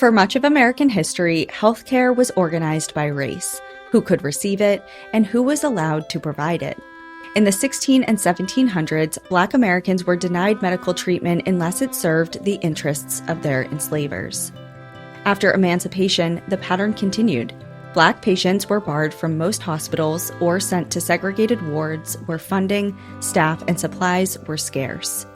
For much of American history, healthcare was organized by race, who could receive it, and who was allowed to provide it. In the 16 and 1700s, Black Americans were denied medical treatment unless it served the interests of their enslavers. After emancipation, the pattern continued. Black patients were barred from most hospitals or sent to segregated wards where funding, staff, and supplies were scarce.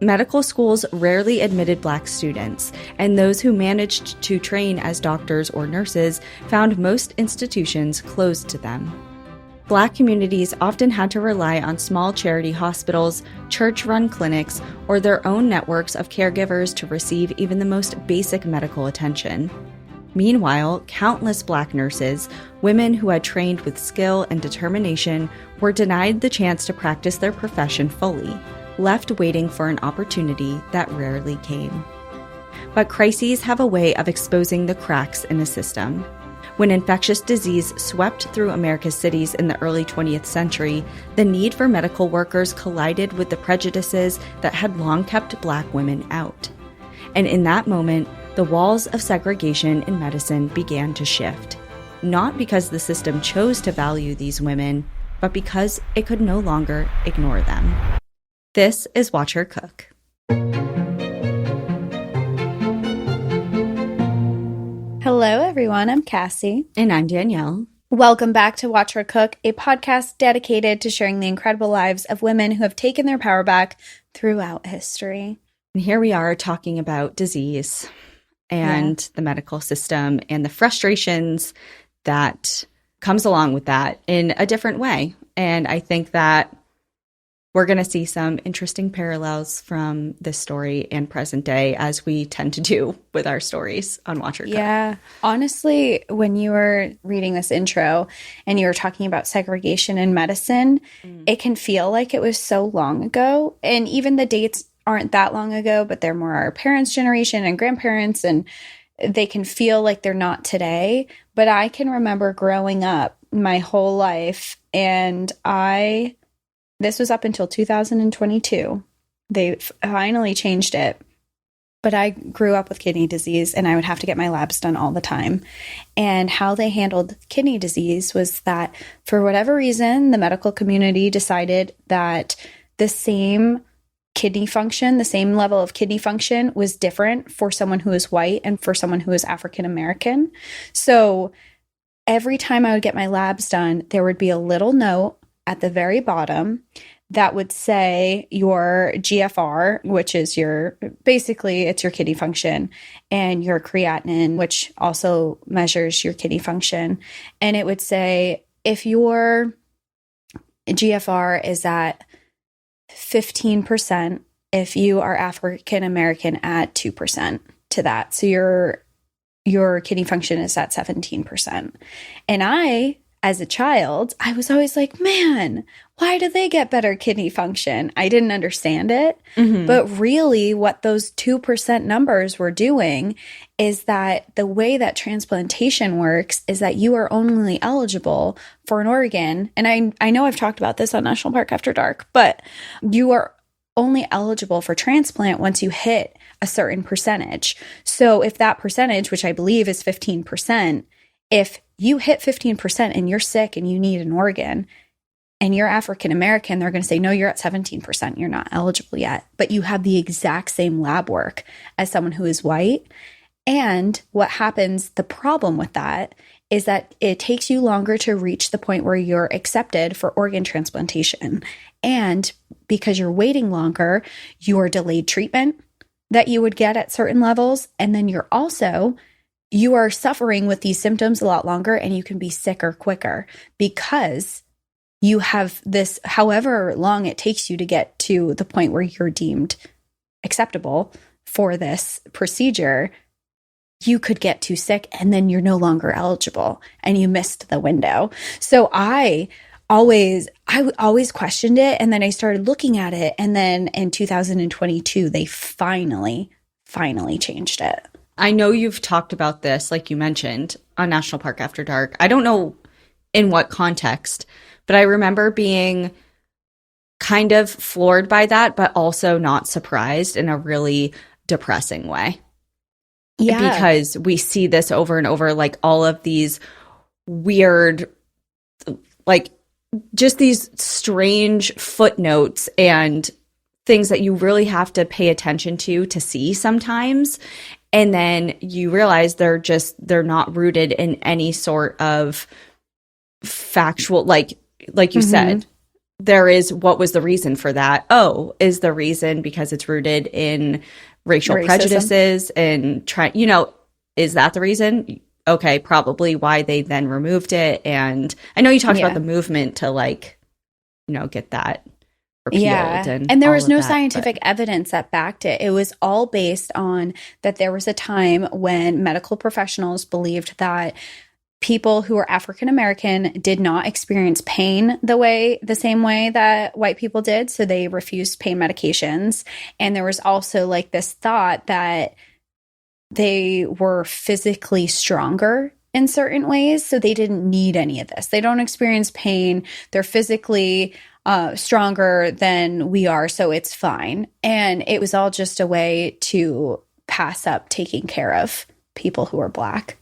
Medical schools rarely admitted Black students, and those who managed to train as doctors or nurses found most institutions closed to them. Black communities often had to rely on small charity hospitals, church-run clinics, or their own networks of caregivers to receive even the most basic medical attention. Meanwhile, countless Black nurses, women who had trained with skill and determination, were denied the chance to practice their profession fully, left waiting for an opportunity that rarely came. But crises have a way of exposing the cracks in a system. When infectious disease swept through America's cities in the early 20th century, the need for medical workers collided with the prejudices that had long kept Black women out. And in that moment, the walls of segregation in medicine began to shift, not because the system chose to value these women, but because it could no longer ignore them. This is Watch Her Cook. Hello, everyone. I'm Cassie. And I'm Danielle. Welcome back to Watch Her Cook, a podcast dedicated to sharing the incredible lives of women who have taken their power back throughout history. And here we are talking about disease and the medical system and the frustrations that comes along with that in a different way. And I think that we're going to see some interesting parallels from this story and present day, as we tend to do with our stories on Watch Her Cook. Yeah. Honestly, when you were reading this intro and you were talking about segregation in medicine, it can feel like it was so long ago. And even the dates aren't that long ago, but they're more our parents' generation and grandparents, and they can feel like they're not today. But I can remember growing up my whole life, and this was up until 2022. They finally changed it. But I grew up with kidney disease, and I would have to get my labs done all the time. And how they handled kidney disease was that, for whatever reason, the medical community decided that the same kidney function, the same level of kidney function, was different for someone who is white and for someone who is African American. So every time I would get my labs done, there would be a little note at the very bottom that would say your GFR, which is basically it's your kidney function, and your creatinine, which also measures your kidney function. And it would say, if your GFR is at 15%, if you are African American, add 2% to that. So your kidney function is at 17%. And as a child, I was always like, man, why do they get better kidney function? I didn't understand it. Mm-hmm. But really what those 2% numbers were doing is that the way that transplantation works is that you are only eligible for an organ. And I know I've talked about this on National Park After Dark, but you are only eligible for transplant once you hit a certain percentage. So if that percentage, which I believe is 15%, if you hit 15% and you're sick and you need an organ and you're African American, they're going to say, no, you're at 17%. You're not eligible yet. But you have the exact same lab work as someone who is white. And what happens, the problem with that is that it takes you longer to reach the point where you're accepted for organ transplantation. And because you're waiting longer, you're delayed treatment that you would get at certain levels. And then you are suffering with these symptoms a lot longer, and you can be sicker quicker because you have this, however long it takes you to get to the point where you're deemed acceptable for this procedure, you could get too sick and then you're no longer eligible and you missed the window. So I always questioned it, and then I started looking at it, and then in 2022 they finally changed it. I know you've talked about this, like you mentioned, on National Park After Dark. I don't know in what context, but I remember being kind of floored by that, but also not surprised in a really depressing way. Yeah. Because we see this over and over, like all of these weird, like just these strange footnotes and things that you really have to pay attention to see sometimes. And then you realize they're not rooted in any sort of factual, like you said, there is, what was the reason for that? Oh, is the reason because it's rooted in racial prejudices and is that the reason? Okay, probably why they then removed it. And I know you talked about the movement to get that repealed. Yeah. And there was no scientific evidence that backed it. It was all based on that there was a time when medical professionals believed that people who were African American did not experience pain the same way that white people did. So they refused pain medications. And there was also like this thought that they were physically stronger in certain ways. So they didn't need any of this. They don't experience pain. They're physically stronger than we are. So it's fine. And it was all just a way to pass up taking care of people who are Black.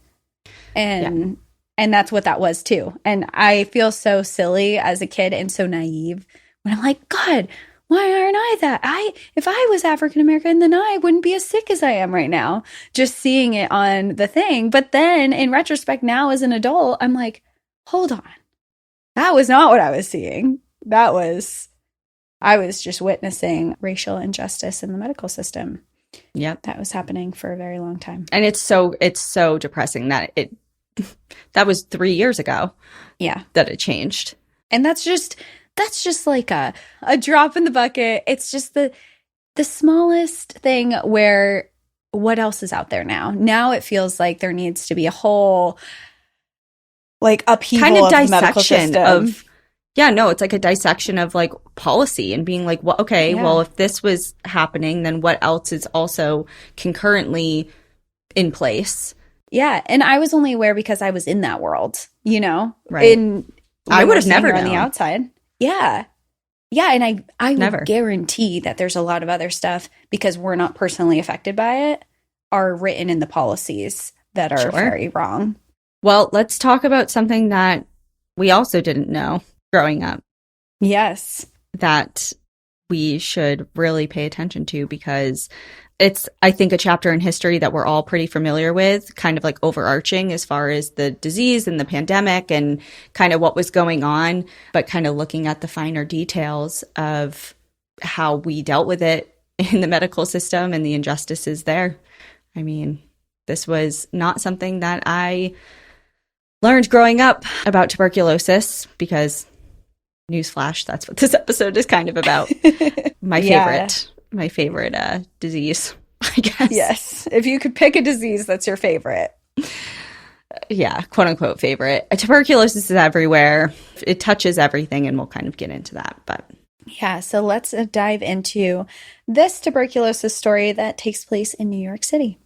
And that's what that was too. And I feel so silly as a kid and so naive when I'm like, God, why aren't I that? If I was African American, then I wouldn't be as sick as I am right now. Just seeing it on the thing. But then in retrospect, now as an adult, I'm like, hold on. That was not what I was seeing. I was just witnessing racial injustice in the medical system. Yep. That was happening for a very long time. And it's so depressing that that was 3 years ago. Yeah. That it changed. And that's just like a drop in the bucket. It's just the smallest thing where what else is out there now? Now it feels like there needs to be a whole like upheaval kind of dissection of it's like a dissection of like policy and being like, well, okay, well, if this was happening, then what else is also concurrently in place? Yeah. And I was only aware because I was in that world, right. I would have never known. On the outside. Yeah. Yeah. And I never would guarantee that there's a lot of other stuff, because we're not personally affected by it, are written in the policies that are very wrong. Well, let's talk about something that we also didn't know growing up. Yes. That we should really pay attention to, because it's, I think, a chapter in history that we're all pretty familiar with, kind of like overarching as far as the disease and the pandemic and kind of what was going on, but kind of looking at the finer details of how we dealt with it in the medical system and the injustices there. I mean, this was not something that I learned growing up about tuberculosis, because newsflash, that's what this episode is kind of about. My favorite disease, I guess. Yes. If you could pick a disease that's your favorite. Yeah, quote unquote favorite. Tuberculosis is everywhere. It touches everything, and we'll kind of get into that. But yeah, so let's dive into this tuberculosis story that takes place in New York City.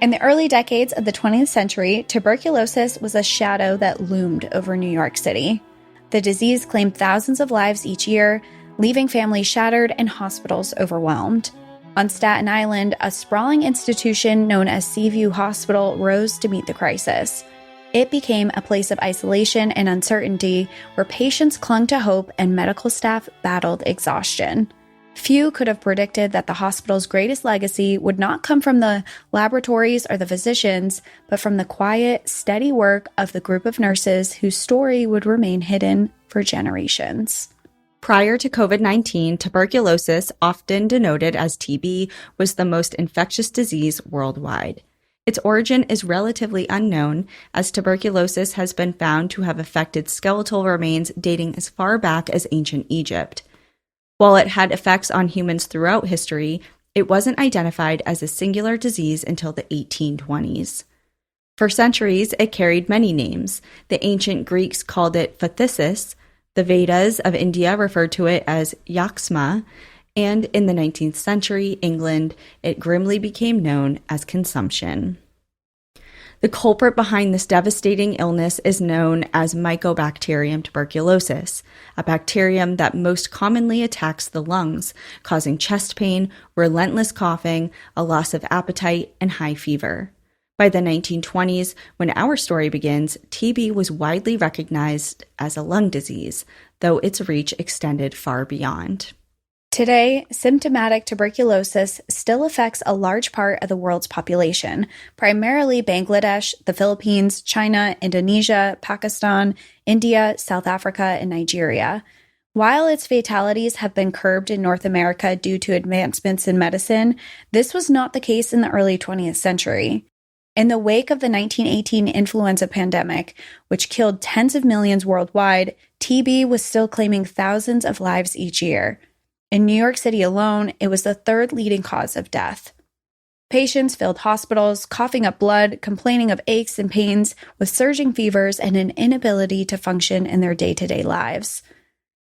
In the early decades of the 20th century, tuberculosis was a shadow that loomed over New York City. The disease claimed thousands of lives each year, leaving families shattered and hospitals overwhelmed. On Staten Island, a sprawling institution known as Seaview Hospital rose to meet the crisis. It became a place of isolation and uncertainty where patients clung to hope and medical staff battled exhaustion. Few could have predicted that the hospital's greatest legacy would not come from the laboratories or the physicians, but from the quiet, steady work of the group of nurses whose story would remain hidden for generations. Prior to COVID-19, tuberculosis, often denoted as TB, was the most infectious disease worldwide. Its origin is relatively unknown, as tuberculosis has been found to have affected skeletal remains dating as far back as ancient Egypt. While it had effects on humans throughout history, it wasn't identified as a singular disease until the 1820s. For centuries, it carried many names. The ancient Greeks called it phthisis, the Vedas of India referred to it as yaksma, and in the 19th century, England, it grimly became known as consumption. The culprit behind this devastating illness is known as Mycobacterium tuberculosis, a bacterium that most commonly attacks the lungs, causing chest pain, relentless coughing, a loss of appetite, and high fever. By the 1920s, when our story begins, TB was widely recognized as a lung disease, though its reach extended far beyond. Today, symptomatic tuberculosis still affects a large part of the world's population, primarily Bangladesh, the Philippines, China, Indonesia, Pakistan, India, South Africa, and Nigeria. While its fatalities have been curbed in North America due to advancements in medicine, this was not the case in the early 20th century. In the wake of the 1918 influenza pandemic, which killed tens of millions worldwide, TB was still claiming thousands of lives each year. In New York City alone, it was the third leading cause of death. Patients filled hospitals, coughing up blood, complaining of aches and pains, with surging fevers and an inability to function in their day-to-day lives.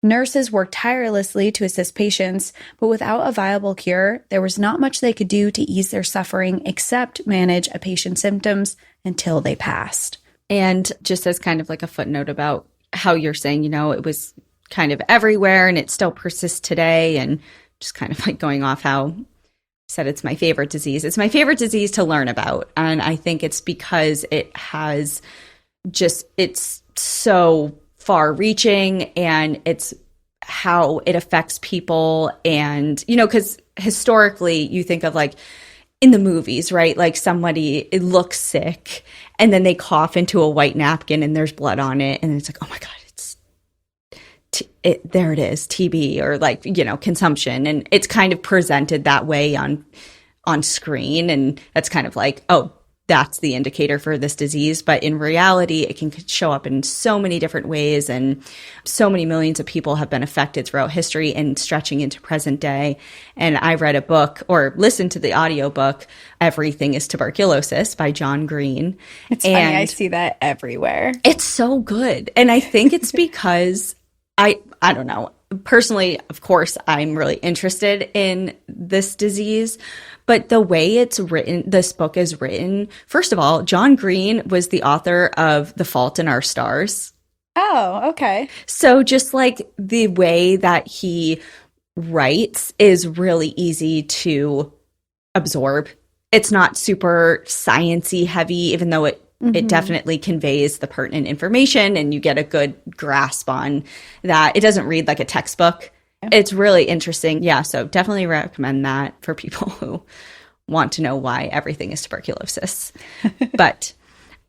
Nurses worked tirelessly to assist patients, but without a viable cure, there was not much they could do to ease their suffering except manage a patient's symptoms until they passed. And just as kind of like a footnote about how you're saying, it was kind of everywhere and it still persists today, and just kind of like going off how I said it's my favorite disease. It's my favorite disease to learn about. And I think it's because it's so far reaching, and it's how it affects people. And, because historically you think of like in the movies, right? Like it looks sick and then they cough into a white napkin and there's blood on it. And it's like, oh my God, there it is, TB, or like, consumption. And it's kind of presented that way on screen. And that's kind of like, oh, that's the indicator for this disease. But in reality, it can show up in so many different ways. And so many millions of people have been affected throughout history and stretching into present day. And I read a book or listened to the audiobook, Everything is Tuberculosis by John Green. It's funny, I see that everywhere. It's so good. And I think it's because I don't know. Personally, of course, I'm really interested in this disease, but the way it's written, this book is written, first of all, John Green was the author of The Fault in Our Stars. Oh, okay. So just like the way that he writes is really easy to absorb. It's not super science-y heavy, even though it definitely conveys the pertinent information and you get a good grasp on that. It doesn't read like a textbook. It's really interesting. Yeah, so definitely recommend that for people who want to know why everything is tuberculosis. But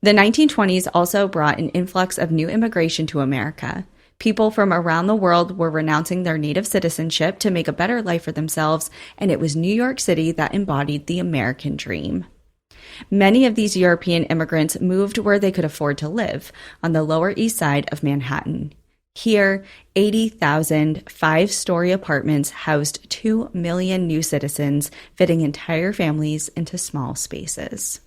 the 1920s also brought an influx of new immigration to America. People from around the world were renouncing their native citizenship to make a better life for themselves, and it was New York City that embodied the American dream. Many of these European immigrants moved where they could afford to live, on the Lower East Side of Manhattan. Here, 80,000 five-story apartments housed 2 million new citizens, fitting entire families into small spaces.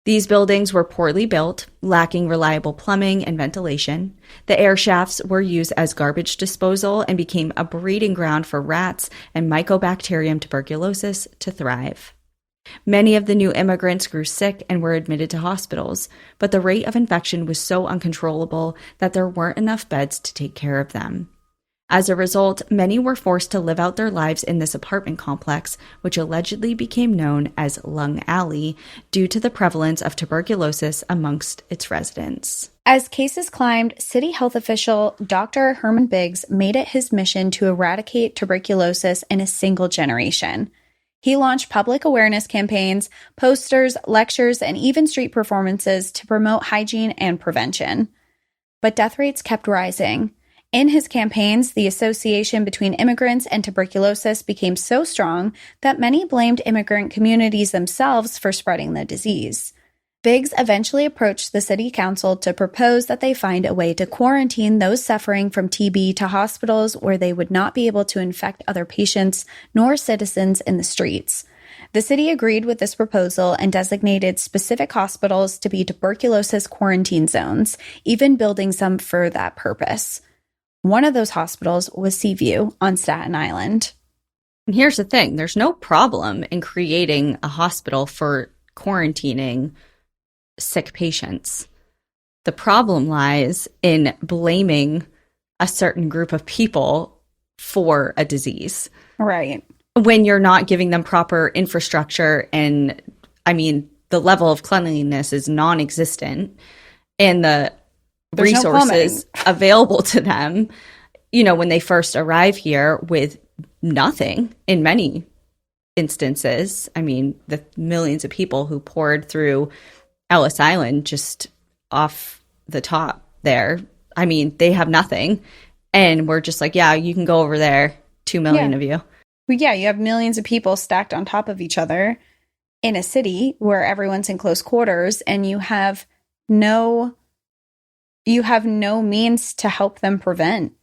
These buildings were poorly built, lacking reliable plumbing and ventilation. The air shafts were used as garbage disposal and became a breeding ground for rats and Mycobacterium tuberculosis to thrive. Many of the new immigrants grew sick and were admitted to hospitals, but the rate of infection was so uncontrollable that there weren't enough beds to take care of them. As a result, many were forced to live out their lives in this apartment complex, which allegedly became known as Lung Alley due to the prevalence of tuberculosis amongst its residents. As cases climbed, city health official Dr. Herman Biggs made it his mission to eradicate tuberculosis in a single generation. He launched public awareness campaigns, posters, lectures, and even street performances to promote hygiene and prevention. But death rates kept rising. In his campaigns, the association between immigrants and tuberculosis became so strong that many blamed immigrant communities themselves for spreading the disease. Biggs eventually approached the city council to propose that they find a way to quarantine those suffering from TB to hospitals where they would not be able to infect other patients nor citizens in the streets. The city agreed with this proposal and designated specific hospitals to be tuberculosis quarantine zones, even building some for that purpose. One of those hospitals was Seaview on Staten Island. And here's the thing. There's no problem in creating a hospital for quarantining sick patients. The problem lies in blaming a certain group of people for a disease. Right. When you're not giving them proper infrastructure, and I mean, the level of cleanliness is non-existent, and the There's resources available to them, you know, when they first arrive here with nothing in many instances. I mean, the millions of people who poured through Ellis Island just off the top there. I mean, they have nothing. And we're just like, yeah, you can go over there, 2 million of you. Well, yeah, you have millions of people stacked on top of each other in a city where everyone's in close quarters, and you have no means to help them prevent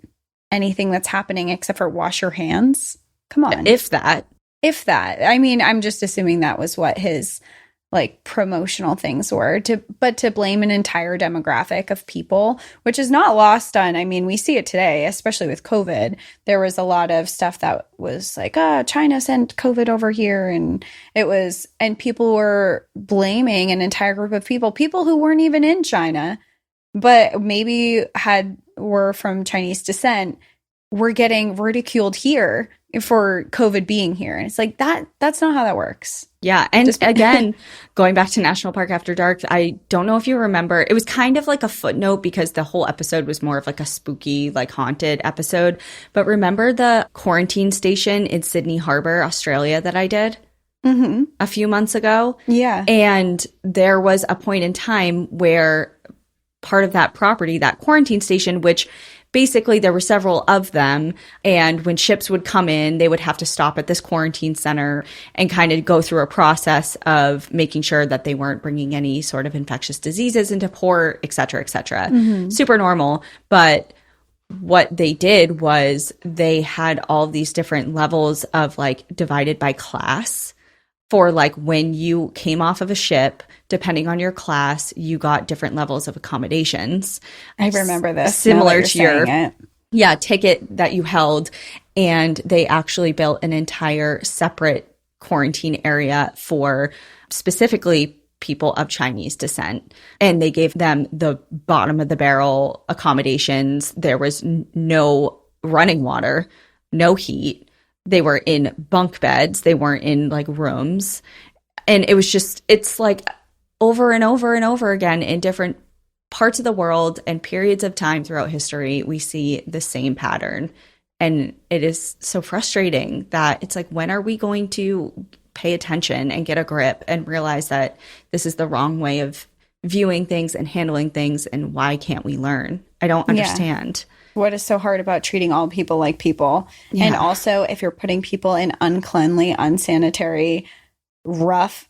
anything that's happening except for wash your hands. Come on. If that. I mean, I'm just assuming that was what his like promotional things were, but to blame an entire demographic of people, which is not lost on, I mean, we see it today, especially with COVID. There was a lot of stuff that was like, China sent COVID over here. And people were blaming an entire group of people who weren't even in China, but maybe were from Chinese descent, were getting ridiculed here for COVID being here. And it's like, that's not how that works. Yeah. And again, going back to National Park After Dark, I don't know if you remember, it was kind of like a footnote because the whole episode was more of like a spooky, like haunted episode. But remember the quarantine station in Sydney Harbor, Australia that I did a few months ago? Yeah. And there was a point in time where part of that property, that quarantine station, which basically there were several of them, and when ships would come in, they would have to stop at this quarantine center and kind of go through a process of making sure that they weren't bringing any sort of infectious diseases into port, et cetera, et cetera. Super normal. But what they did was they had all these different levels of like divided by class. For like when you came off of a ship, depending on your class, you got different levels of accommodations. I remember this. Similar to your ticket that you held. And they actually built an entire separate quarantine area for specifically people of Chinese descent. And they gave them the bottom of the barrel accommodations. There was no running water, no heat. They were in bunk beds. They weren't in like rooms. And it was just, it's like over and over and over again in different parts of the world and periods of time throughout history, we see the same pattern. And it is so frustrating that it's like, when are we going to pay attention and get a grip and realize that this is the wrong way of viewing things and handling things? And why can't we learn? I don't understand. What is so hard about treating all people like people? Yeah. And also, if you're putting people in uncleanly, unsanitary, rough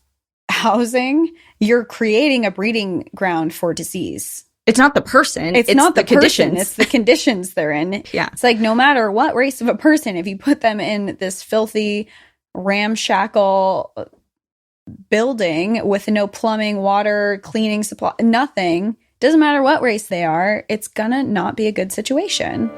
housing, you're creating a breeding ground for disease. It's not the person. It's not the conditions. It's the conditions they're in. Yeah. It's like no matter what race of a person, if you put them in this filthy, ramshackle building with no plumbing, water, cleaning supply, nothing, doesn't matter what race they are, it's gonna not be a good situation.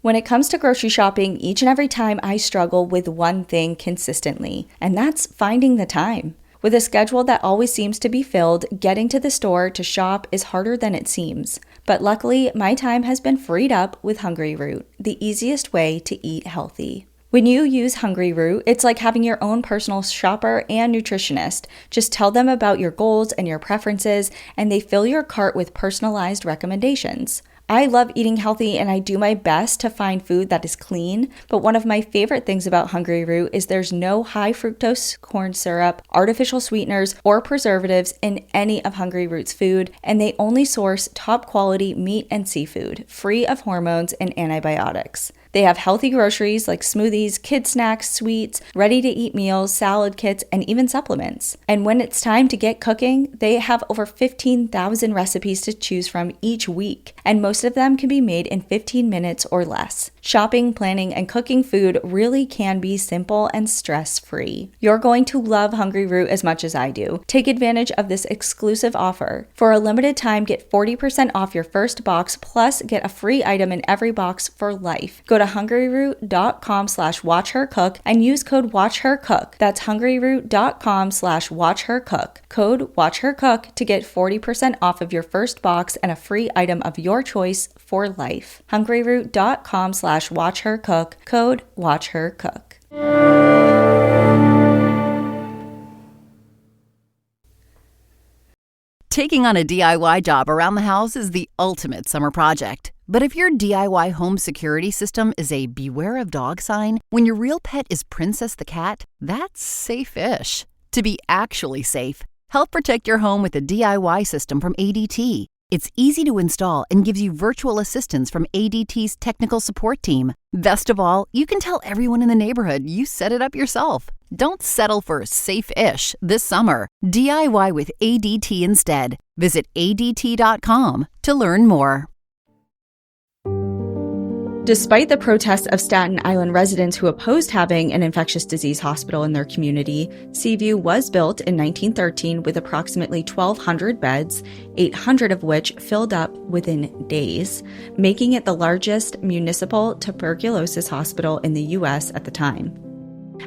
When it comes to grocery shopping, each and every time I struggle with one thing consistently, and that's finding the time. With a schedule that always seems to be filled, getting to the store to shop is harder than it seems. But luckily, my time has been freed up with Hungryroot, the easiest way to eat healthy. When you use Hungryroot, it's like having your own personal shopper and nutritionist. Just tell them about your goals and your preferences, and they fill your cart with personalized recommendations. I love eating healthy and I do my best to find food that is clean, but one of my favorite things about Hungryroot is there's no high fructose corn syrup, artificial sweeteners, or preservatives in any of Hungryroot's food, and they only source top quality meat and seafood, free of hormones and antibiotics. They have healthy groceries like smoothies, kid snacks, sweets, ready-to-eat meals, salad kits, and even supplements. And when it's time to get cooking, they have over 15,000 recipes to choose from each week, and most of them can be made in 15 minutes or less. Shopping, planning, and cooking food really can be simple and stress-free. You're going to love Hungryroot as much as I do. Take advantage of this exclusive offer. For a limited time, get 40% off your first box, plus get a free item in every box for life. Go to to hungryroot.com/watchhercook and use code watchhercook. That's hungryroot.com/watchhercook. Code watchhercook to get 40% off of your first box and a free item of your choice for life. hungryroot.com/watchhercook. Code watchhercook. Taking on a DIY job around the house is the ultimate summer project. But if your DIY home security system is a beware of dog sign, when your real pet is Princess the cat, that's safe-ish. To be actually safe, help protect your home with a DIY system from ADT. It's easy to install and gives you virtual assistance from ADT's technical support team. Best of all, you can tell everyone in the neighborhood you set it up yourself. Don't settle for safe-ish this summer. DIY with ADT instead. Visit ADT.com to learn more. Despite the protests of Staten Island residents who opposed having an infectious disease hospital in their community, Seaview was built in 1913 with approximately 1,200 beds, 800 of which filled up within days, making it the largest municipal tuberculosis hospital in the U.S. at the time.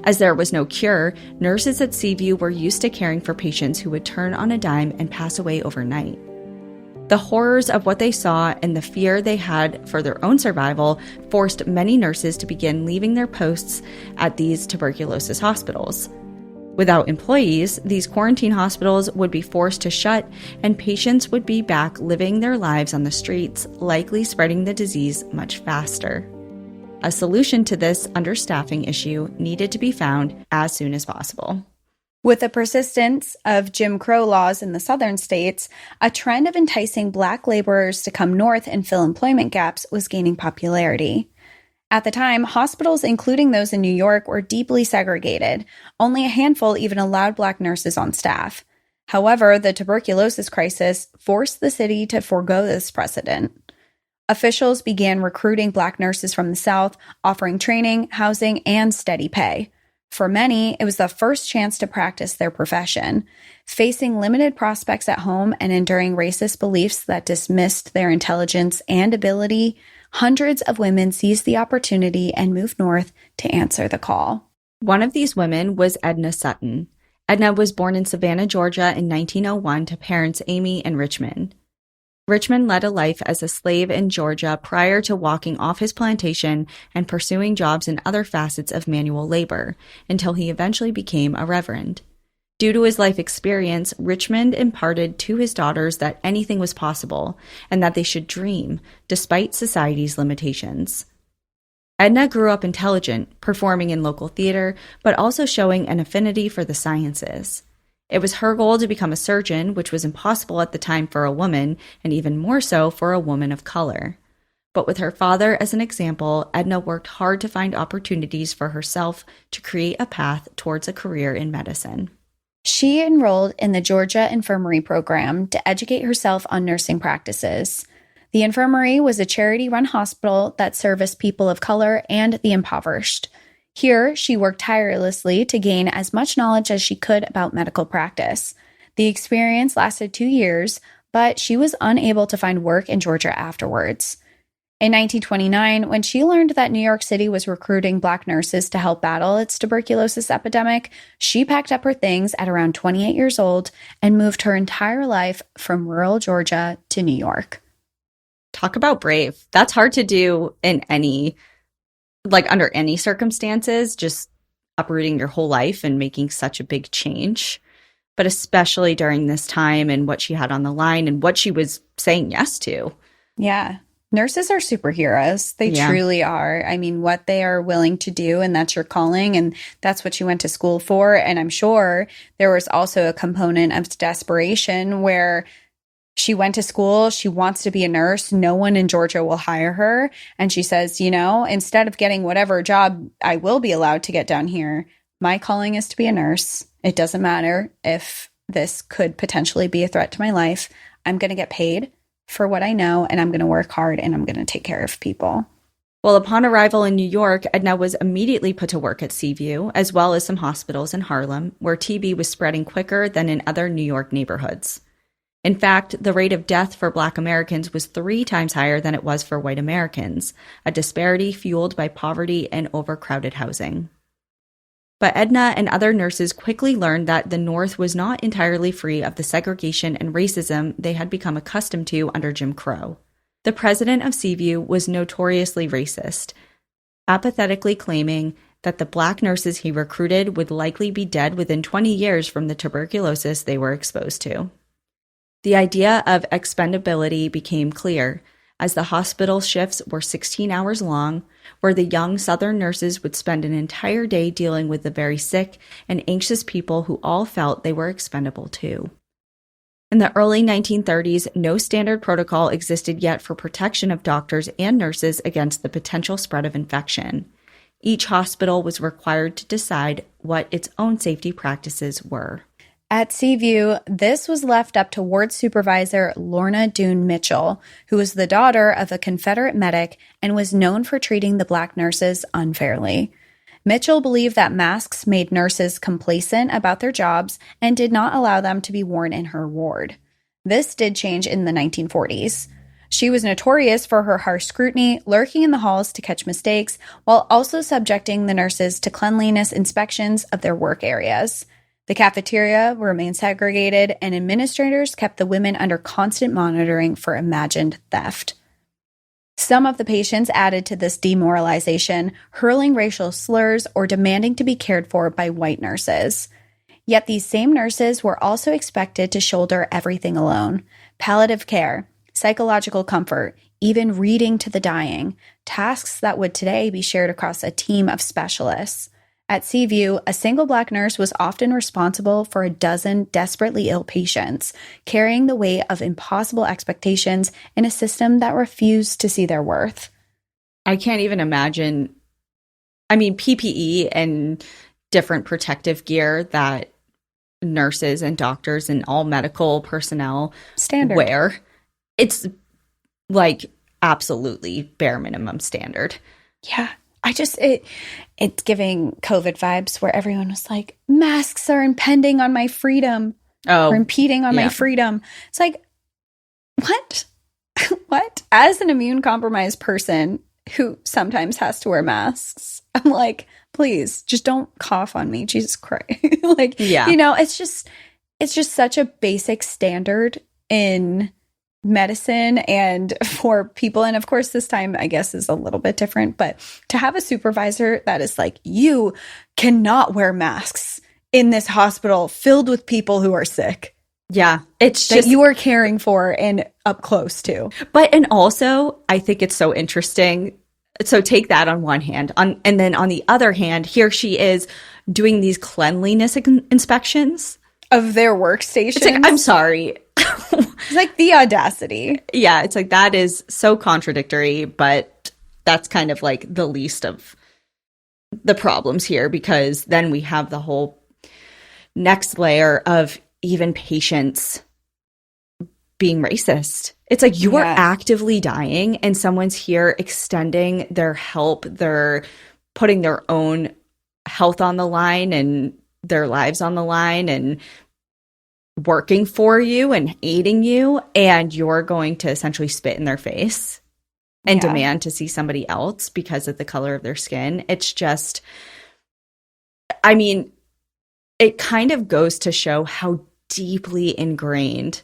As there was no cure, nurses at Seaview were used to caring for patients who would turn on a dime and pass away overnight. The horrors of what they saw and the fear they had for their own survival forced many nurses to begin leaving their posts at these tuberculosis hospitals. Without employees, these quarantine hospitals would be forced to shut, and patients would be back living their lives on the streets, likely spreading the disease much faster. A solution to this understaffing issue needed to be found as soon as possible. With the persistence of Jim Crow laws in the southern states, a trend of enticing Black laborers to come north and fill employment gaps was gaining popularity. At the time, hospitals, including those in New York, were deeply segregated. Only a handful even allowed Black nurses on staff. However, the tuberculosis crisis forced the city to forego this precedent. Officials began recruiting Black nurses from the South, offering training, housing, and steady pay. For many, it was the first chance to practice their profession. Facing limited prospects at home and enduring racist beliefs that dismissed their intelligence and ability, hundreds of women seized the opportunity and moved north to answer the call. One of these women was Edna Sutton. Edna was born in Savannah, Georgia in 1901 to parents Amy and Richmond. Richmond led a life as a slave in Georgia prior to walking off his plantation and pursuing jobs in other facets of manual labor, until he eventually became a reverend. Due to his life experience, Richmond imparted to his daughters that anything was possible and that they should dream, despite society's limitations. Edna grew up intelligent, performing in local theater, but also showing an affinity for the sciences. It was her goal to become a surgeon, which was impossible at the time for a woman, and even more so for a woman of color. But with her father as an example, Edna worked hard to find opportunities for herself to create a path towards a career in medicine. She enrolled in the Georgia Infirmary program to educate herself on nursing practices. The infirmary was a charity-run hospital that serviced people of color and the impoverished. Here, she worked tirelessly to gain as much knowledge as she could about medical practice. The experience lasted 2 years, but she was unable to find work in Georgia afterwards. In 1929, when she learned that New York City was recruiting Black nurses to help battle its tuberculosis epidemic, she packed up her things at around 28 years old and moved her entire life from rural Georgia to New York. Talk about brave. That's hard to do in under any circumstances, just uprooting your whole life and making such a big change, but especially during this time and what she had on the line and what she was saying yes to. Yeah. Nurses are superheroes. They truly are. I mean, what they are willing to do, and that's your calling, and that's what you went to school for. And I'm sure there was also a component of desperation where she went to school, she wants to be a nurse, no one in Georgia will hire her. And she says, instead of getting whatever job I will be allowed to get down here, my calling is to be a nurse. It doesn't matter if this could potentially be a threat to my life. I'm going to get paid for what I know, and I'm going to work hard, and I'm going to take care of people. Well, upon arrival in New York, Edna was immediately put to work at Seaview, as well as some hospitals in Harlem, where TB was spreading quicker than in other New York neighborhoods. In fact, the rate of death for Black Americans was 3 times higher than it was for white Americans, a disparity fueled by poverty and overcrowded housing. But Edna and other nurses quickly learned that the North was not entirely free of the segregation and racism they had become accustomed to under Jim Crow. The president of Seaview was notoriously racist, apathetically claiming that the Black nurses he recruited would likely be dead within 20 years from the tuberculosis they were exposed to. The idea of expendability became clear, as the hospital shifts were 16 hours long, where the young Southern nurses would spend an entire day dealing with the very sick and anxious people who all felt they were expendable too. In the early 1930s, no standard protocol existed yet for protection of doctors and nurses against the potential spread of infection. Each hospital was required to decide what its own safety practices were. At Seaview, this was left up to ward supervisor Lorna Doone Mitchell, who was the daughter of a Confederate medic and was known for treating the Black nurses unfairly. Mitchell believed that masks made nurses complacent about their jobs and did not allow them to be worn in her ward. This did change in the 1940s. She was notorious for her harsh scrutiny, lurking in the halls to catch mistakes, while also subjecting the nurses to cleanliness inspections of their work areas. The cafeteria remained segregated, and administrators kept the women under constant monitoring for imagined theft. Some of the patients added to this demoralization, hurling racial slurs or demanding to be cared for by white nurses. Yet these same nurses were also expected to shoulder everything alone: palliative care, psychological comfort, even reading to the dying, tasks that would today be shared across a team of specialists. At Seaview, a single Black nurse was often responsible for a dozen desperately ill patients, carrying the weight of impossible expectations in a system that refused to see their worth. I can't even imagine. I mean, PPE and different protective gear that nurses and doctors and all medical personnel wear. It's like absolutely bare minimum standard. Yeah. It's giving COVID vibes where everyone was like, masks are impending on my freedom or impeding on my freedom. It's like, what? What? As an immune compromised person who sometimes has to wear masks, I'm like, please just don't cough on me. Jesus Christ. It's just such a basic standard in medicine and for people. And of course, this time, I guess, is a little bit different. But to have a supervisor that is like, you cannot wear masks in this hospital filled with people who are sick. Yeah. It's that just you are caring for and up close to. But, and also, I think it's so interesting. So take that on one hand. And then on the other hand, here she is doing these cleanliness inspections of their workstations. It's like, I'm sorry. It's like the audacity. Yeah, it's like that is so contradictory, but that's kind of like the least of the problems here, because then we have the whole next layer of even patients being racist. It's like you are actively dying and someone's here extending their help. They're putting their own health on the line and their lives on the line and working for you and aiding you, and you're going to essentially spit in their face and demand to see somebody else because of the color of their skin. It's just, I mean, it kind of goes to show how deeply ingrained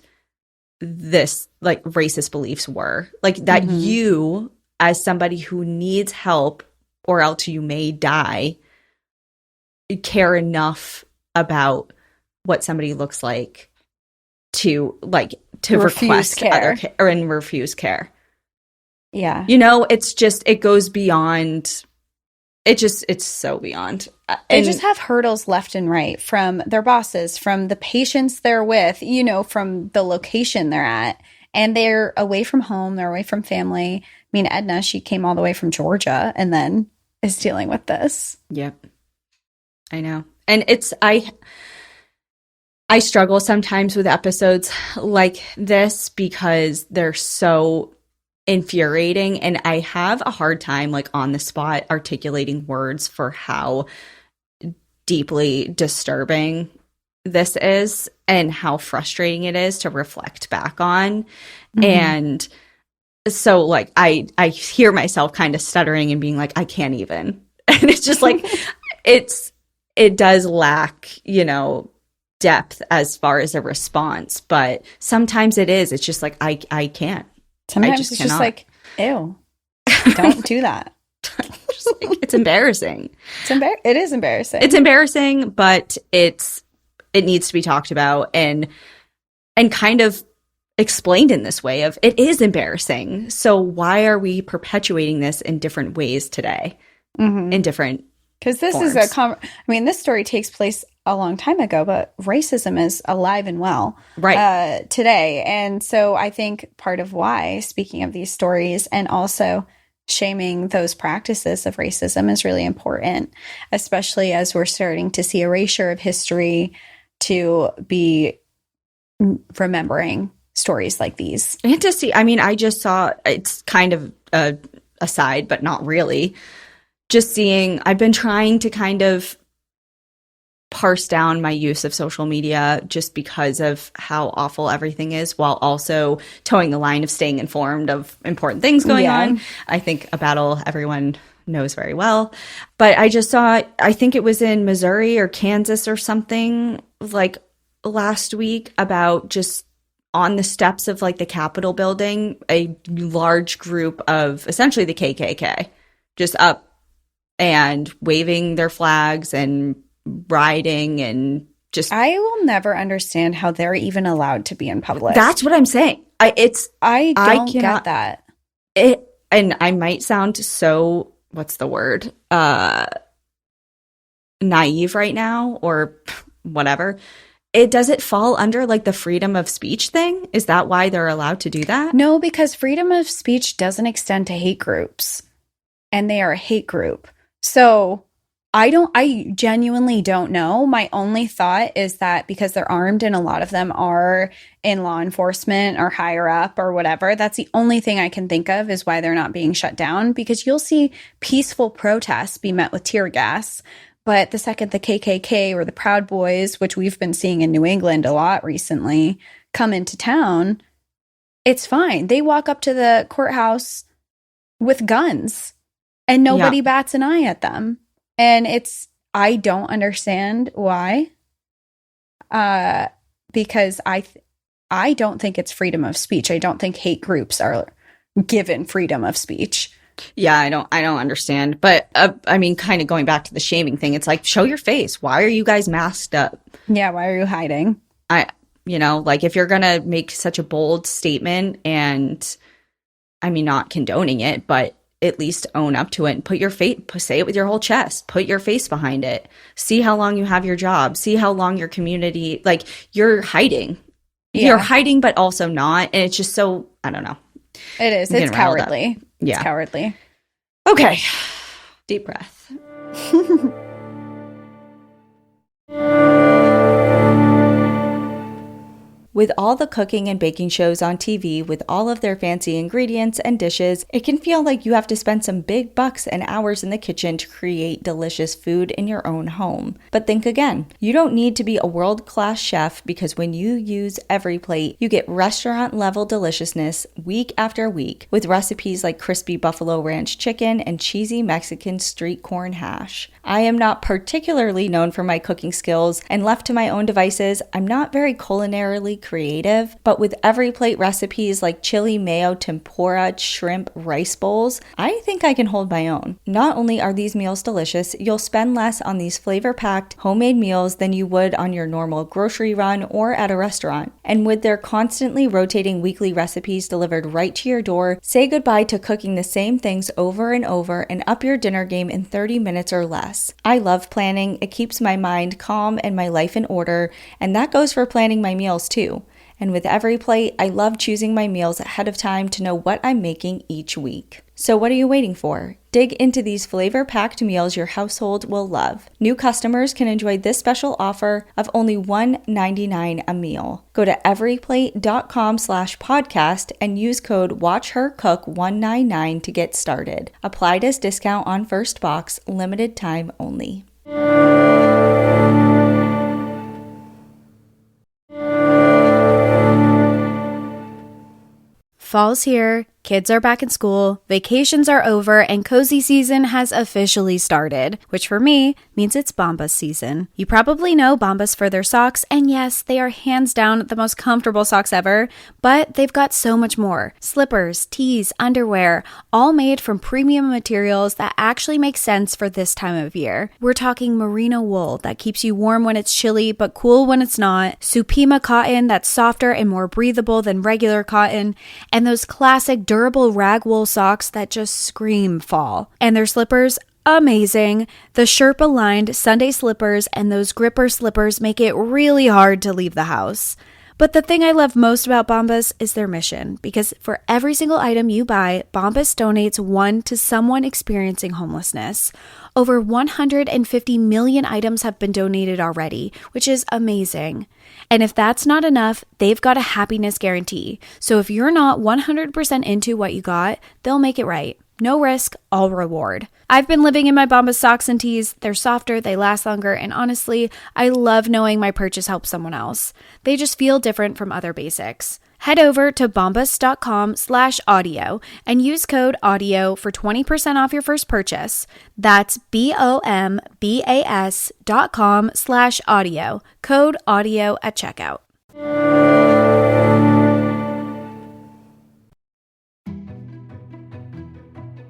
this like racist beliefs were, like that you as somebody who needs help or else you may die care enough about what somebody looks like to request care or refuse care. Yeah. You know, it's just, it goes beyond, it's so beyond. They just have hurdles left and right from their bosses, from the patients they're with, you know, from the location they're at. And they're away from home. They're away from family. I mean, Edna, she came all the way from Georgia and then is dealing with this. Yep. I know. And it's, I struggle sometimes with episodes like this because they're so infuriating, and I have a hard time like on the spot articulating words for how deeply disturbing this is. and how frustrating it is to reflect back on. And so like I hear myself kind of stuttering and being like, I can't even. And it's just like it does lack, you know, depth as far as a response, but sometimes it's just like I can't. Sometimes it's just like, ew, don't do that. Just like, it's embarrassing. It is embarrassing. It's embarrassing, but it needs to be talked about and kind of explained in this way of it is embarrassing. So why are we perpetuating this in different ways today? In different because this forms. is I mean, this story takes place a long time ago, but racism is alive and well today. And so I think part of why, speaking of these stories and also shaming those practices of racism is really important, especially as we're starting to see erasure of history, to be remembering stories like these. And to see, I mean, I just saw, it's kind of a aside, but not really, just seeing, I've been trying to kind of parse down my use of social media just because of how awful everything is, while also towing the line of staying informed of important things going on. I think a battle everyone knows very well. But I just saw, I think it was in Missouri or Kansas or something like last week, about just on the steps of like the Capitol building, a large group of essentially the KKK just up and waving their flags and riding and just. I will never understand how they're even allowed to be in public. That's what I'm saying. I don't get that. And I might sound so, what's the word? Naive right now or whatever. Does it fall under like the freedom of speech thing? Is that why they're allowed to do that? No, because freedom of speech doesn't extend to hate groups, and they are a hate group. So I genuinely don't know. My only thought is that because they're armed and a lot of them are in law enforcement or higher up or whatever, that's the only thing I can think of is why they're not being shut down, because you'll see peaceful protests be met with tear gas. But the second the KKK or the Proud Boys, which we've been seeing in New England a lot recently, come into town, it's fine. They walk up to the courthouse with guns and nobody bats an eye at them. And I don't understand why. Because I don't think it's freedom of speech. I don't think hate groups are given freedom of speech. Yeah, I don't understand. But I mean, kind of going back to the shaming thing, it's like, show your face. Why are you guys masked up? Yeah, why are you hiding? Like if you're going to make such a bold statement, and I mean, not condoning it, but at least own up to it and put your face, say it with your whole chest, put your face behind it. See how long you have your job. See how long your community, like you're hiding. Yeah. You're hiding, but also not. And it's just so, I don't know. It is. It's cowardly. Yeah. It's cowardly. Okay. Deep breath. With all the cooking and baking shows on TV with all of their fancy ingredients and dishes, it can feel like you have to spend some big bucks and hours in the kitchen to create delicious food in your own home. But think again. You don't need to be a world-class chef, because when you use EveryPlate, you get restaurant-level deliciousness week after week with recipes like crispy buffalo ranch chicken and cheesy Mexican street corn hash. I am not particularly known for my cooking skills, and left to my own devices, I'm not very culinarily creative, but with EveryPlate recipes like chili mayo tempura shrimp rice bowls, I think I can hold my own. Not only are these meals delicious, you'll spend less on these flavor-packed homemade meals than you would on your normal grocery run or at a restaurant. And with their constantly rotating weekly recipes delivered right to your door, say goodbye to cooking the same things over and over and up your dinner game in 30 minutes or less. I love planning. It keeps my mind calm and my life in order, and that goes for planning my meals too. And with EveryPlate, I love choosing my meals ahead of time to know what I'm making each week. So what are you waiting for? Dig into these flavor-packed meals your household will love. New customers can enjoy this special offer of only $1.99 a meal. Go to everyplate.com/podcast and use code WatchHerCook199 to get started. Applied as discount on first box, limited time only. Fall's here, kids are back in school, vacations are over, and cozy season has officially started, which for me means it's Bombas season. You probably know Bombas for their socks, and yes, they are hands down the most comfortable socks ever, but they've got so much more. Slippers, tees, underwear, all made from premium materials that actually make sense for this time of year. We're talking merino wool that keeps you warm when it's chilly, but cool when it's not, Supima cotton that's softer and more breathable than regular cotton, and those classic durable rag wool socks that just scream fall. And their slippers, amazing. The Sherpa lined Sunday slippers and those gripper slippers make it really hard to leave the house. But the thing I love most about Bombas is their mission, because for every single item you buy, Bombas donates one to someone experiencing homelessness. Over 150 million items have been donated already, which is amazing. And if that's not enough, they've got a happiness guarantee. So if you're not 100% into what you got, they'll make it right. No risk, all reward. I've been living in my Bombas socks and tees. They're softer, they last longer, and honestly, I love knowing my purchase helps someone else. They just feel different from other basics. Head over to bombas.com/audio and use code AUDIO for 20% off your first purchase. That's BOMBAS.com/audio. Code AUDIO at checkout.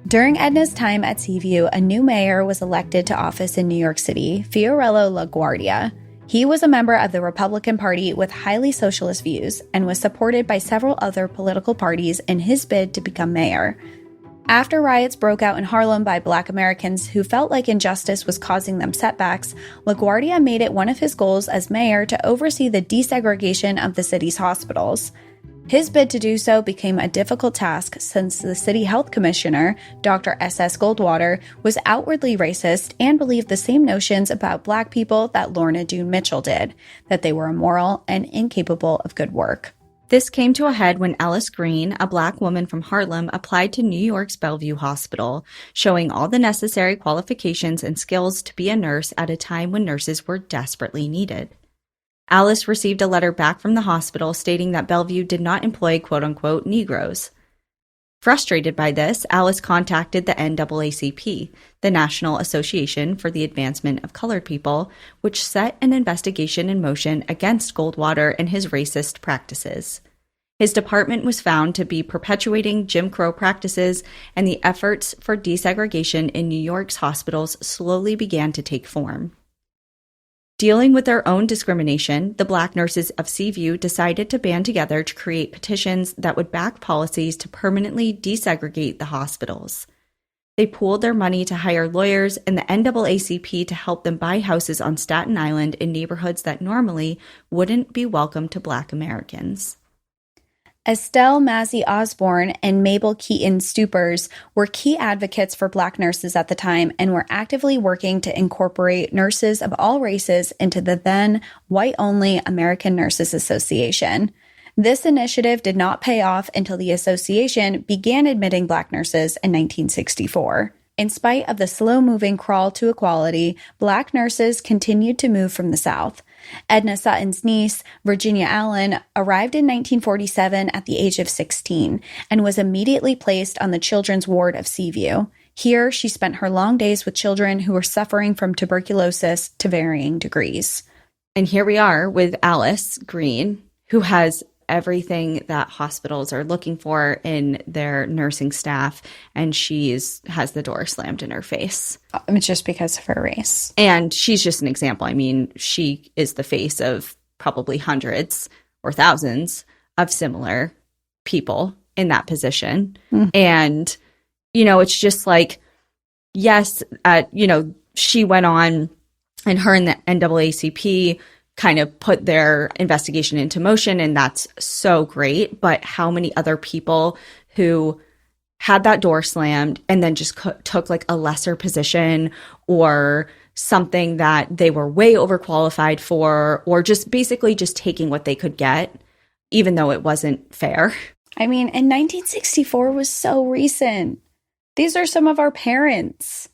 During Edna's time at Seaview, a new mayor was elected to office in New York City, Fiorello LaGuardia. He was a member of the Republican Party with highly socialist views and was supported by several other political parties in his bid to become mayor. After riots broke out in Harlem by Black Americans who felt like injustice was causing them setbacks, LaGuardia made it one of his goals as mayor to oversee the desegregation of the city's hospitals. His bid to do so became a difficult task since the city health commissioner, Dr. S.S. Goldwater, was outwardly racist and believed the same notions about Black people that Lorna Doone Mitchell did, that they were immoral and incapable of good work. This came to a head when Alice Green, a Black woman from Harlem, applied to New York's Bellevue Hospital, showing all the necessary qualifications and skills to be a nurse at a time when nurses were desperately needed. Alice received a letter back from the hospital stating that Bellevue did not employ quote-unquote Negroes. Frustrated by this, Alice contacted the NAACP, the National Association for the Advancement of Colored People, which set an investigation in motion against Goldwater and his racist practices. His department was found to be perpetuating Jim Crow practices, and the efforts for desegregation in New York's hospitals slowly began to take form. Dealing with their own discrimination, the Black nurses of Seaview decided to band together to create petitions that would back policies to permanently desegregate the hospitals. They pooled their money to hire lawyers and the NAACP to help them buy houses on Staten Island in neighborhoods that normally wouldn't be welcome to Black Americans. Estelle Massey Osborne and Mabel Keaton Stupers were key advocates for Black nurses at the time and were actively working to incorporate nurses of all races into the then white-only American Nurses Association. This initiative did not pay off until the association began admitting Black nurses in 1964. In spite of the slow-moving crawl to equality, Black nurses continued to move from the South. Edna Sutton's niece, Virginia Allen, arrived in 1947 at the age of 16 and was immediately placed on the children's ward of Seaview. Here, she spent her long days with children who were suffering from tuberculosis to varying degrees. And here we are with Alice Green, who has everything that hospitals are looking for in their nursing staff, and has the door slammed in her face. It's just because of her race. And she's just an example. I mean, she is the face of probably hundreds or thousands of similar people in that position. Mm. And, it's just like, yes, she went on, and her and the NAACP kind of put their investigation into motion, and that's so great. But how many other people who had that door slammed and then just took like a lesser position or something that they were way overqualified for, or just basically just taking what they could get, even though it wasn't fair? I mean, and 1964 was so recent. These are some of our parents,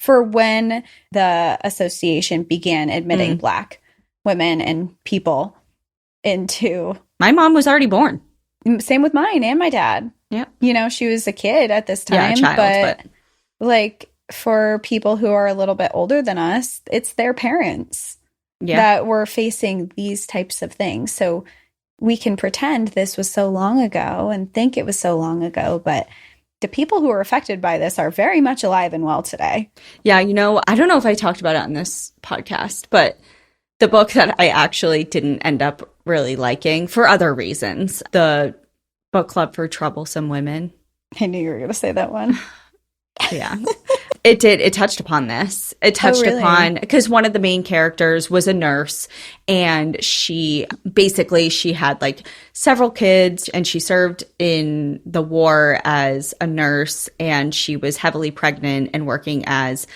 for when the association began admitting Black women and people into... My mom was already born. Same with mine and my dad. Yeah. You know, she was a kid at this time, Yeah, a child, but like for people who are a little bit older than us, it's their parents that were facing these types of things. So we can pretend this was so long ago and think it was so long ago, but the people who are affected by this are very much alive and well today. Yeah, you know, I don't know if I talked about it on this podcast, but the book that I actually didn't end up really liking for other reasons, the Book Club for Troublesome Women. I knew you were going to say that one. Yeah. It did. It touched upon this. It touched upon, because one of the main characters was a nurse, and she had like several kids, and she served in the war as a nurse, and she was heavily pregnant and working as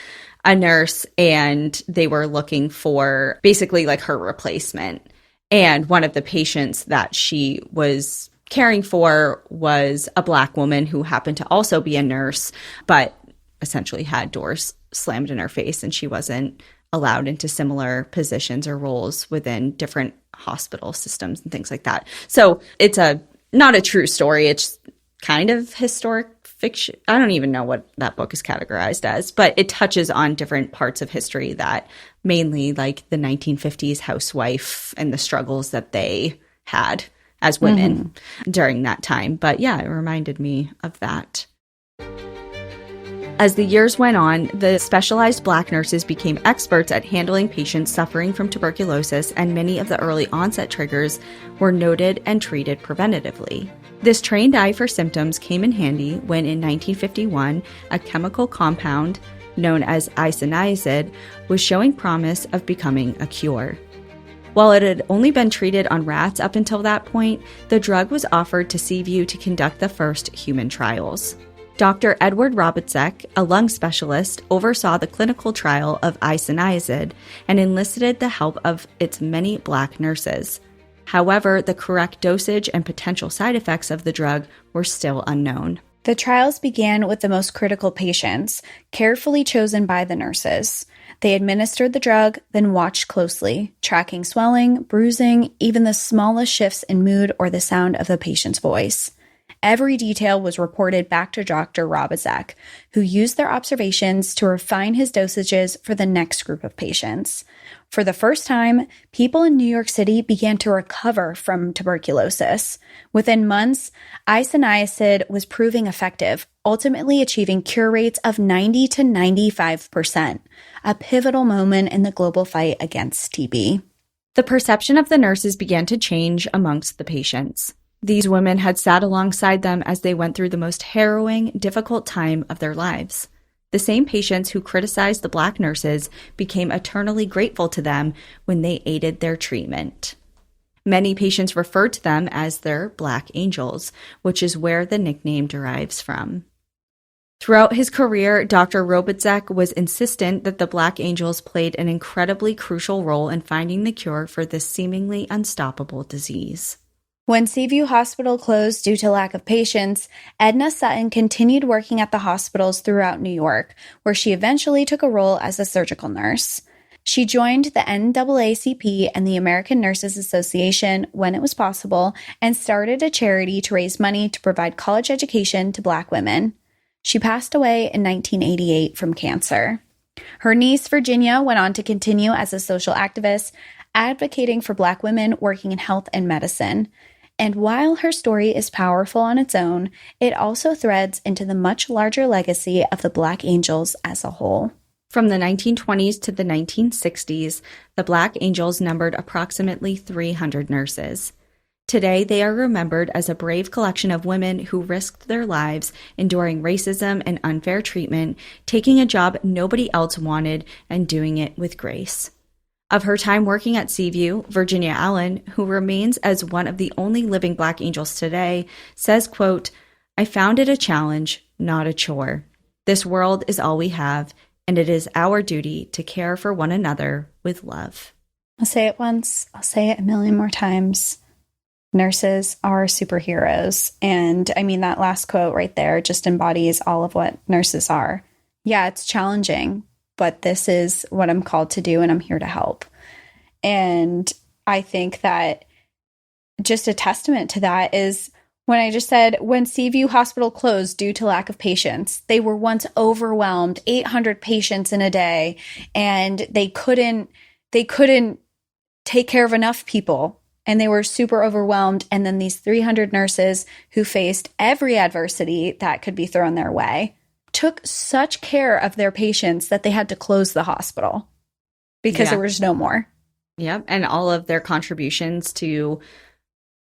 a nurse, and they were looking for basically like her replacement. And one of the patients that she was caring for was a Black woman who happened to also be a nurse, but essentially had doors slammed in her face, and she wasn't allowed into similar positions or roles within different hospital systems and things like that. So it's not a true story. It's kind of historic fiction. I don't even know what that book is categorized as, but it touches on different parts of history that mainly like the 1950s housewife and the struggles that they had as women during that time. But yeah, it reminded me of that. As the years went on, the specialized Black nurses became experts at handling patients suffering from tuberculosis, and many of the early onset triggers were noted and treated preventatively. This trained eye for symptoms came in handy when, in 1951, a chemical compound known as isoniazid was showing promise of becoming a cure. While it had only been treated on rats up until that point, the drug was offered to Seaview to conduct the first human trials. Dr. Edward Robitzek, a lung specialist, oversaw the clinical trial of isoniazid and enlisted the help of its many Black nurses. However, the correct dosage and potential side effects of the drug were still unknown. The trials began with the most critical patients, carefully chosen by the nurses. They administered the drug, then watched closely, tracking swelling, bruising, even the smallest shifts in mood or the sound of the patient's voice. Every detail was reported back to Dr. Robitzek, who used their observations to refine his dosages for the next group of patients. For the first time, people in New York City began to recover from tuberculosis. Within months, isoniazid was proving effective, ultimately achieving cure rates of 90 to 95%, a pivotal moment in the global fight against TB. The perception of the nurses began to change amongst the patients. These women had sat alongside them as they went through the most harrowing, difficult time of their lives. The same patients who criticized the Black nurses became eternally grateful to them when they aided their treatment. Many patients referred to them as their Black angels, which is where the nickname derives from. Throughout his career, Dr. Robitzek was insistent that the Black angels played an incredibly crucial role in finding the cure for this seemingly unstoppable disease. When Seaview Hospital closed due to lack of patients, Edna Sutton continued working at the hospitals throughout New York, where she eventually took a role as a surgical nurse. She joined the NAACP and the American Nurses Association when it was possible and started a charity to raise money to provide college education to Black women. She passed away in 1988 from cancer. Her niece, Virginia, went on to continue as a social activist, advocating for Black women working in health and medicine. And while her story is powerful on its own, it also threads into the much larger legacy of the Black Angels as a whole. From the 1920s to the 1960s, the Black Angels numbered approximately 300 nurses. Today, they are remembered as a brave collection of women who risked their lives enduring racism and unfair treatment, taking a job nobody else wanted, and doing it with grace. Of her time working at Seaview, Virginia Allen, who remains as one of the only living Black angels today, says, quote, "I found it a challenge, not a chore. This world is all we have, and it is our duty to care for one another with love." I'll say it once, I'll say it a million more times. Nurses are superheroes. And I mean, that last quote right there just embodies all of what nurses are. Yeah, it's challenging, but this is what I'm called to do, and I'm here to help. And I think that just a testament to that is When I just said, when Seaview Hospital closed due to lack of patients, they were once overwhelmed, 800 patients in a day, and they couldn't take care of enough people, and they were super overwhelmed. And then these 300 nurses who faced every adversity that could be thrown their way took such care of their patients that they had to close the hospital because there was no more. Yep. And all of their contributions to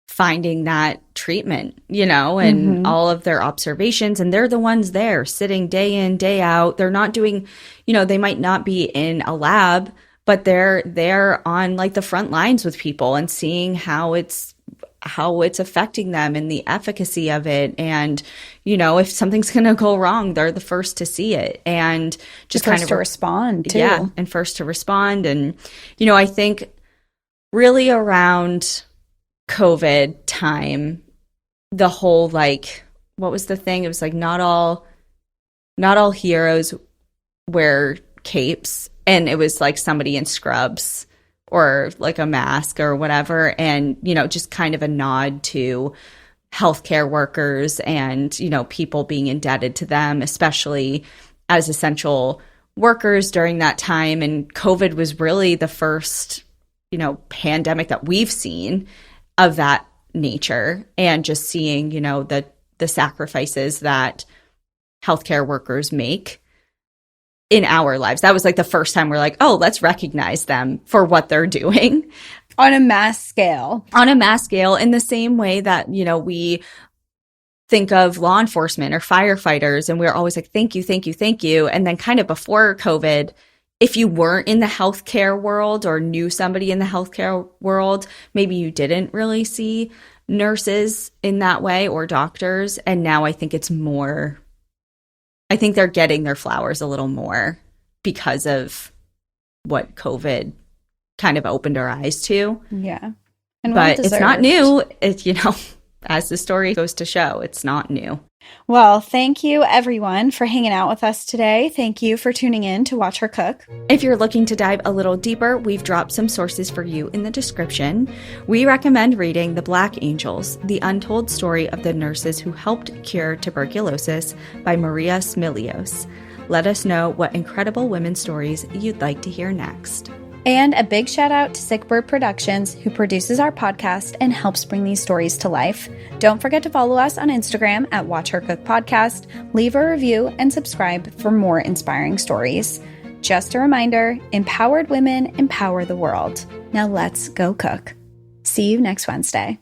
finding that treatment, and all of their observations. And they're the ones there sitting day in, day out. They're not doing, they might not be in a lab, but they're on like the front lines with people and seeing how it's affecting them and the efficacy of it. And, if something's going to go wrong, they're the first to see it and just kind of to respond too. Yeah. And first to respond. And, I think really around COVID time, the whole, like, what was the thing? It was like, not all heroes wear capes. And it was like somebody in scrubs or like a mask or whatever. And, just kind of a nod to healthcare workers and, people being indebted to them, especially as essential workers during that time. And COVID was really the first, pandemic that we've seen of that nature, and just seeing, the sacrifices that healthcare workers make in our lives. That was like the first time we're like, oh, let's recognize them for what they're doing. On a mass scale. On a mass scale, in the same way that, we think of law enforcement or firefighters, and we're always like, thank you, thank you, thank you. And then kind of before COVID, if you weren't in the healthcare world or knew somebody in the healthcare world, maybe you didn't really see nurses in that way or doctors. And now I think it's more, I think they're getting their flowers a little more because of what COVID kind of opened our eyes to. Yeah. But it's not new. It's, as the story goes to show, it's not new. Well, thank you everyone for hanging out with us today. Thank you for tuning in to Watch Her Cook. If you're looking to dive a little deeper, we've dropped some sources for you in the description. We recommend reading The Black Angels, the untold story of the nurses who helped cure tuberculosis by Maria Smilios. Let us know what incredible women's stories you'd like to hear next. And a big shout out to Sick Bird Productions, who produces our podcast and helps bring these stories to life. Don't forget to follow us on Instagram at Watch Her Cook Podcast, leave a review, and subscribe for more inspiring stories. Just a reminder, empowered women empower the world. Now let's go cook. See you next Wednesday.